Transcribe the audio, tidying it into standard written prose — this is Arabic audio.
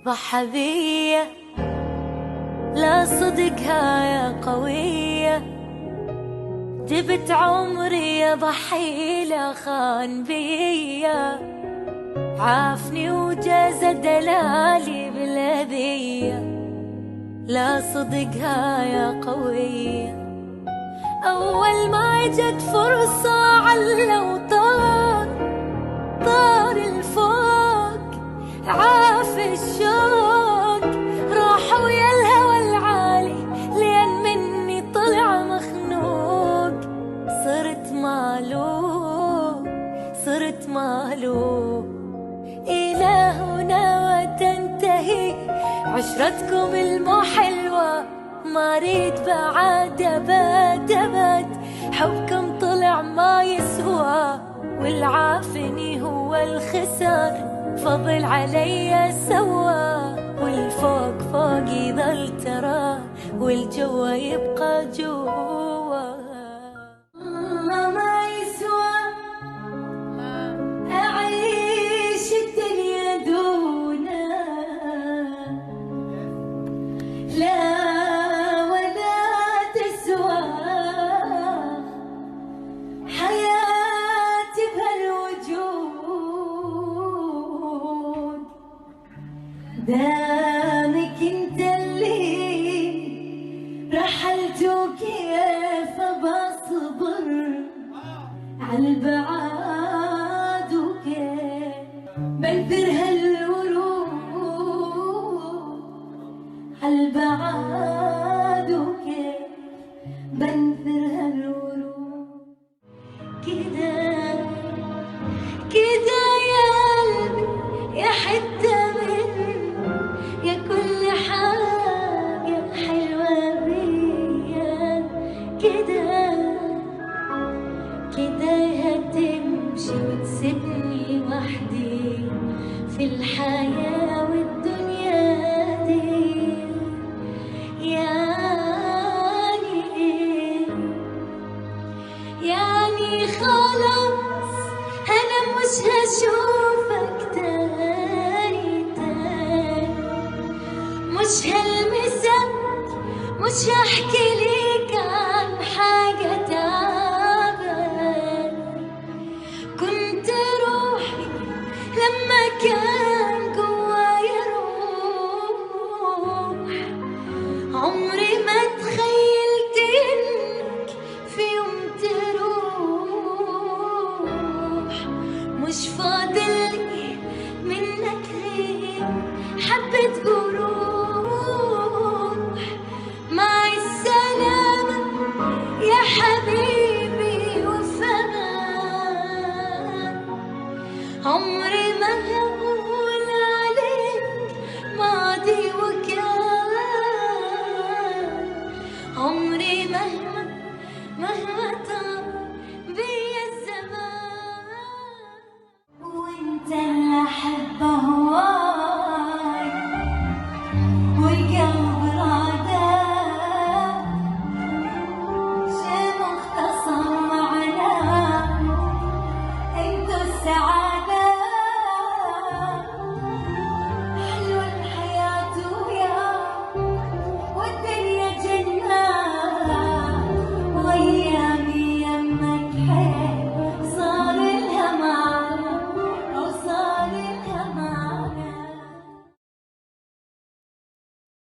ضحى بيا لا صدقها يا قوية، جبت عمري أضحي له خان بيا، عافني وجاز دلالي بالأذية، لا صدقها يا قوية. أول ما جت فرصة علّى وطار، طار الفوق عاف الشوق، راح ويا الهوى العالي لين مني طلع مخنوق. صرت مالوف صرت مالوف، إلى هنا وتنتهي عشرتكم المحلوة، ما ريد بعد أبد أبد، حبكم طلع ما يسوى، والعافني هو الخسار فضل علي سوا، والفوق فوق يظل ترى والجوا يبقى جوا. ما يسوى أعيش الدنيا دونه، لا ولا تسوى حياتي بهالوجود، دامك انت اللي رحلت وكيف بصبر عالبعاد، وكيف بنثر هالورود عالبعاد، وكيف بنثر هالورود. كده كده يا قلبي يا حتة من يا كل حاجة حلوة بيا، كده كده هتمشي وتسيبني وحدي في الحياة والدنيا دي. يعني إيه؟ يعني خلاص أنا مش هشوفك تاني تاني، مش هلمسك، مش هحكي ليك عن حاجة تعبان. كنت روحي لما كان جوايا روح، عمري ما تخيلت إنك في يوم تروح. مش فاضلي منك غير حبة جروح، مع السلامة يا حبيبي وفمان. عمري ما هقول عليك ماضي وكان، عمري مهما طال بيا الزمان. وانت اللي احبه